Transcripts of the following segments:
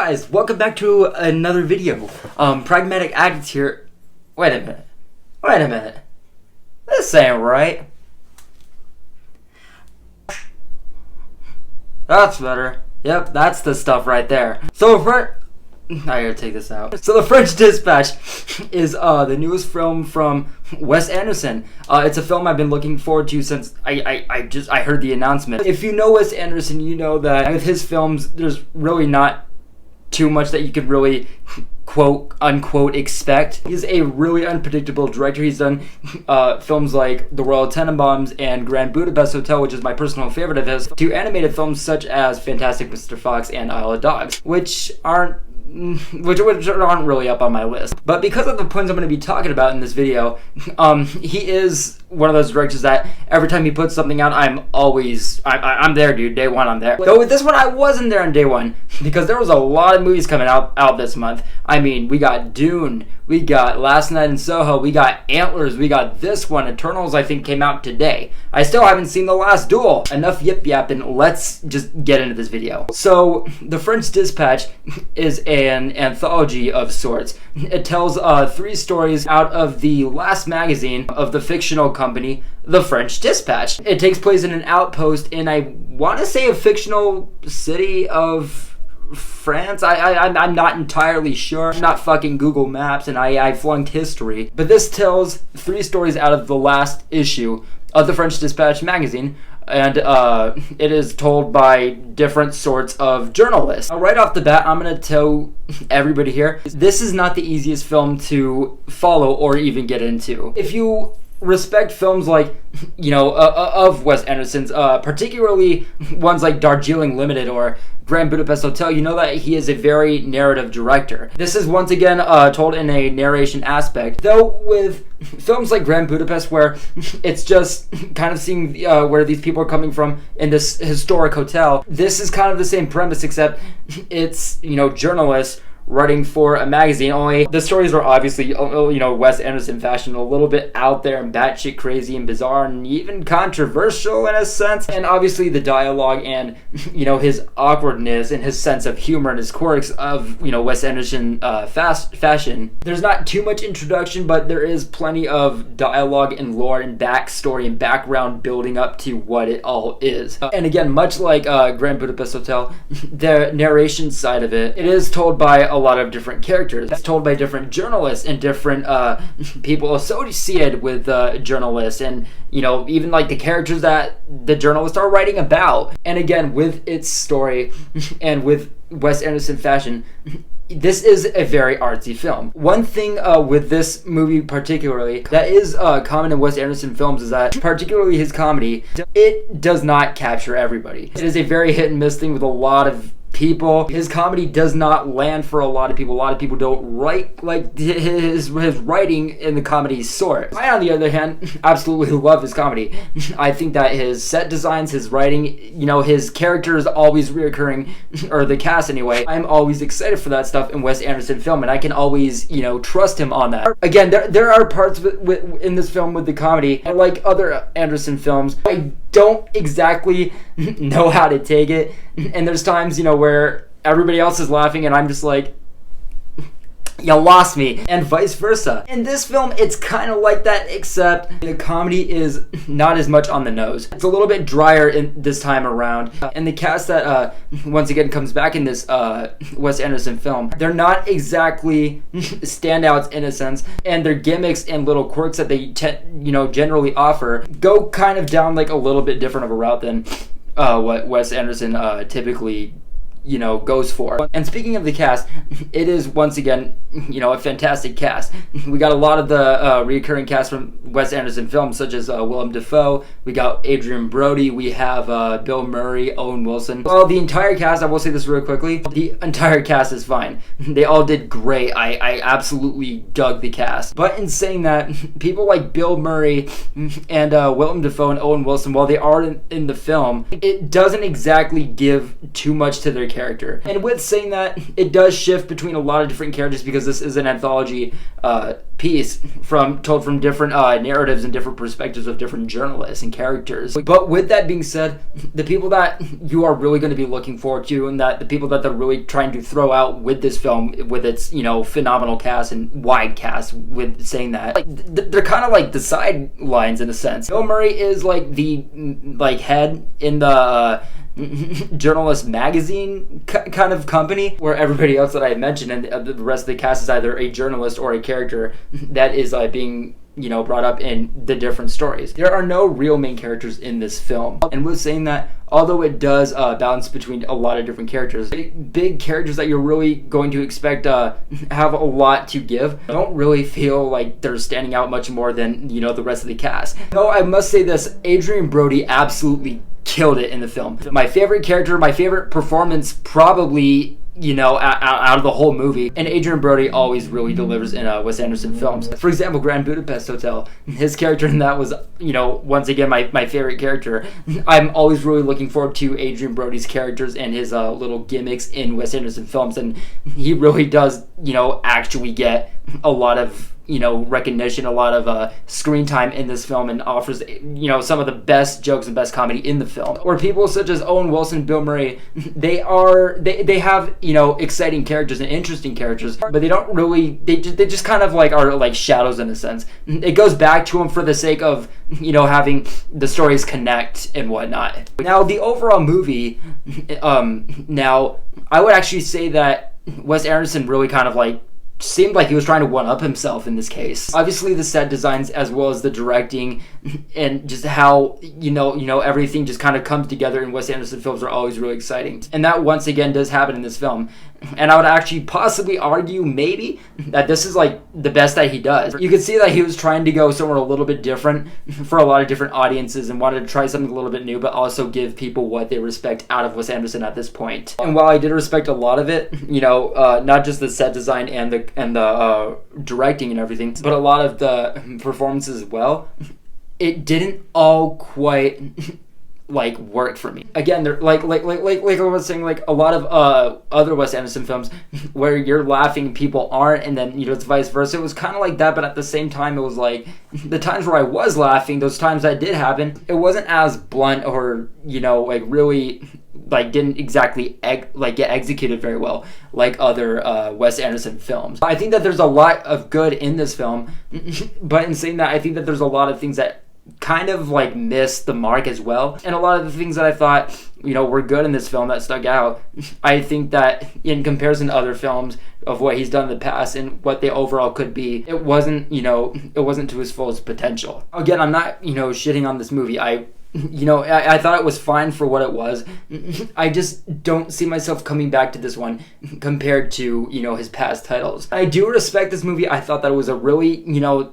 guys, welcome back to another video. Pragmatic Addicts here. Wait a minute. This ain't right. That's better. Yep, that's the stuff right there. So I gotta take this out. So The French Dispatch is the newest film from Wes Anderson. It's a film I've been looking forward to since I heard the announcement. If you know Wes Anderson, you know that with his films, there's really not too much that you could really quote unquote expect. He's a really unpredictable director. He's done films like The Royal Tenenbaums and Grand Budapest Hotel, which is my personal favorite of his, to animated films such as Fantastic Mr. Fox and Isle of Dogs, which aren't really up on my list. But because of the points I'm going to be talking about in this video, he is one of those directors that every time he puts something out, I'm there, dude. Day one, I'm there. Though with this one, I wasn't there on day one because there was a lot of movies coming out this month. I mean, we got Dune, we got Last Night in Soho, we got Antlers, we got this one. Eternals, I think, came out today. I still haven't seen The Last Duel. Enough yip-yapping, let's just get into this video. So, The French Dispatch is an anthology of sorts. It tells 3 stories out of the last magazine of the fictional company, The French Dispatch. It takes place in an outpost in, I want to say, a fictional city of France. I'm not entirely sure. I'm not fucking Google Maps, and I flunked history. But this tells 3 stories out of the last issue of the French Dispatch magazine, and it is told by different sorts of journalists. Now, right off the bat, I'm going to tell everybody here, this is not the easiest film to follow or even get into. If you respect films like, of Wes Anderson's, particularly ones like Darjeeling Limited or Grand Budapest Hotel, you know that he is a very narrative director. This is once again told in a narration aspect, though with films like Grand Budapest, where it's just kind of seeing where these people are coming from in this historic hotel. This is kind of the same premise, except it's, journalists writing for a magazine, only the stories are obviously, Wes Anderson fashion, a little bit out there and batshit crazy and bizarre and even controversial in a sense. And obviously the dialogue and, his awkwardness and his sense of humor and his quirks of, Wes Anderson fashion. There's not too much introduction, but there is plenty of dialogue and lore and backstory and background building up to what it all is. And again, much like Grand Budapest Hotel, the narration side of it is told by a lot of different characters. It's told by different journalists and different people associated with journalists, and even like the characters that the journalists are writing about. And again, with its story and with Wes Anderson fashion, this is a very artsy film. One thing with this movie particularly that is common in Wes Anderson films is that, particularly his comedy, it does not capture everybody. It is a very hit and miss thing with a lot of people. His comedy does not land for a lot of people. A lot of people don't write like his writing in the comedy sort. I, on the other hand, absolutely love his comedy. I think that his set designs, his writing, his characters always reoccurring, or the cast anyway. I'm always excited for that stuff in Wes Anderson film, and I can always, trust him on that. Again, there are parts in this film with the comedy, and like other Anderson films, I don't exactly know how to take it, and there's times, where everybody else is laughing and I'm just like, you lost me, and vice versa. In this film, it's kind of like that, except the comedy is not as much on the nose. It's a little bit drier in this time around, and the cast that once again comes back in this Wes Anderson film, they're not exactly standouts in a sense, and their gimmicks and little quirks that they generally offer go kind of down like a little bit different of a route than what Wes Anderson typically goes for. And speaking of the cast, it is once again, a fantastic cast. We got a lot of the recurring cast from Wes Anderson films, such as Willem Dafoe. We got Adrian Brody. We have Bill Murray, Owen Wilson. Well, the entire cast, I will say this real quickly, the entire cast is fine. They all did great. I absolutely dug the cast. But in saying that, people like Bill Murray and Willem Dafoe and Owen Wilson, while they are in the film, it doesn't exactly give too much to their character. And with saying that, it does shift between a lot of different characters because this is an anthology piece told from different narratives and different perspectives of different journalists and characters. But with that being said, the people that you are really going to be looking forward to, and that the people that they're really trying to throw out with this film, with its phenomenal cast and wide cast, with saying that, like, they're kind of like the sidelines in a sense. Bill Murray is like the head in the journalist magazine kind of company, where everybody else that I mentioned and the rest of the cast is either a journalist or a character that is being brought up in the different stories. There are no real main characters in this film, and with saying that, although it does balance between a lot of different characters, big characters that you're really going to expect have a lot to give, I don't really feel like they're standing out much more than the rest of the cast. Though I must say this, Adrien Brody absolutely killed it in the film. My favorite character, my favorite performance, probably out of the whole movie. And Adrien Brody always really delivers in Wes Anderson films. For example, Grand Budapest Hotel. His character in that was, once again, my favorite character. I'm always really looking forward to Adrien Brody's characters and his little gimmicks in Wes Anderson films. And he really does, actually get a lot of recognition, a lot of screen time in this film, and offers some of the best jokes and best comedy in the film. Where people such as Owen Wilson, Bill Murray, they have exciting characters and interesting characters, but they don't really, they just kind of are like shadows in a sense. It goes back to them for the sake of having the stories connect and whatnot. Now the overall movie, now I would actually say that Wes Anderson really kind of seemed like he was trying to one-up himself in this case. Obviously, the set designs as well as the directing and just how everything just kind of comes together in Wes Anderson films are always really exciting, and that once again does happen in this film. And I would actually possibly argue maybe that this is the best that he does. You can see that he was trying to go somewhere a little bit different for a lot of different audiences and wanted to try something a little bit new, but also give people what they respect out of Wes Anderson at this point. And while I did respect a lot of it, not just the set design and the directing and everything, but a lot of the performances as well, it didn't all quite work for me. Again, they're like I was saying, a lot of other Wes Anderson films where you're laughing, people aren't, and then it's vice versa. It was kind of like that, but at the same time, it was the times where I was laughing, those times that did happen, it wasn't as blunt or really didn't exactly get executed very well like other Wes Anderson films. I think that there's a lot of good in this film, but in saying that, I think that there's a lot of things that kind of missed the mark as well, and a lot of the things that I thought were good in this film that stuck out, I think that in comparison to other films of what he's done in the past and what they overall could be, it wasn't to his fullest potential. Again, I'm not shitting on this movie. I thought it was fine for what it was. I just don't see myself coming back to this one compared to, his past titles. I do respect this movie. I thought that it was a really,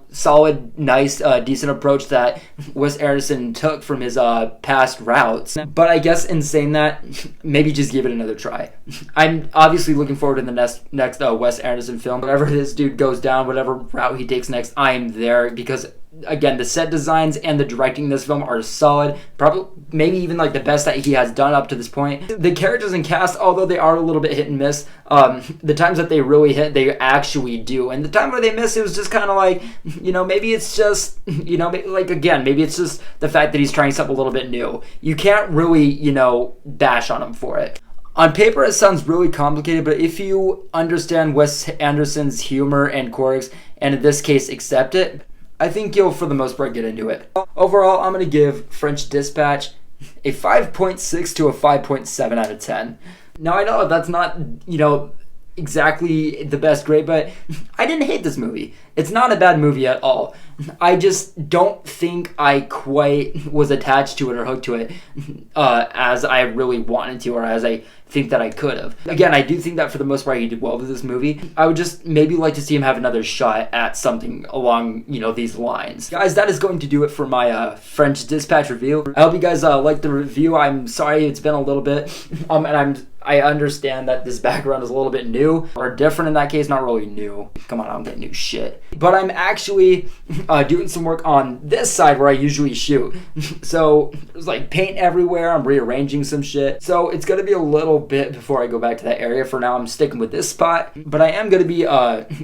solid, nice, decent approach that Wes Anderson took from his past routes. But I guess in saying that, maybe just give it another try. I'm obviously looking forward to the next Wes Anderson film. Whatever this dude goes down, whatever route he takes next, I am there, because again, the set designs and the directing in this film are solid. Probably, maybe even the best that he has done up to this point. The characters and cast, although they are a little bit hit and miss, the times that they really hit, they actually do. And the time where they miss, it was just kind of maybe it's just, maybe it's just the fact that he's trying something a little bit new. You can't really, bash on him for it. On paper, it sounds really complicated, but if you understand Wes Anderson's humor and quirks, and in this case, accept it, I think you'll, for the most part, get into it. Overall, I'm going to give French Dispatch a 5.6 to a 5.7 out of 10. Now, I know that's not, exactly the best grade, but I didn't hate this movie. It's not a bad movie at all. I just don't think I quite was attached to it or hooked to it as I really wanted to, or as I think that I could have. Again, I do think that for the most part he did well with this movie. I would just maybe like to see him have another shot at something along, these lines. Guys, that is going to do it for my French Dispatch review. I hope you guys liked the review. I'm sorry it's been a little bit, and I understand that this background is a little bit new, or different in that case, not really new. Come on, I don't get new shit. But I'm actually doing some work on this side where I usually shoot. So there's like paint everywhere, I'm rearranging some shit. So it's gonna be a little bit before I go back to that area. For now, I'm sticking with this spot. But I am gonna be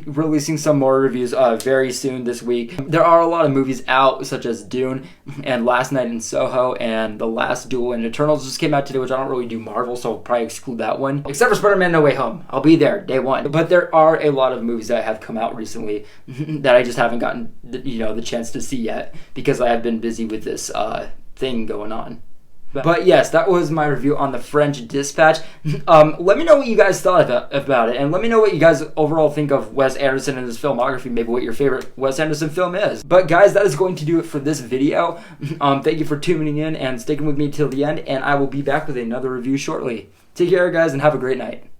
releasing some more reviews very soon this week. There are a lot of movies out, such as Dune and Last Night in Soho and The Last Duel and Eternals just came out today, which I don't really do Marvel, so I'll probably exclude that one. Except for Spider-Man No Way Home. I'll be there day one. But there are a lot of movies that have come out recently that I just haven't gotten the chance to see yet because I have been busy with this thing going on. But yes, that was my review on The French Dispatch. Let me know what you guys thought about it, and let me know what you guys overall think of Wes Anderson and his filmography, maybe what your favorite Wes Anderson film is. But guys, that is going to do it for this video. Thank you for tuning in and sticking with me till the end, and I will be back with another review shortly. Take care, guys, and have a great night.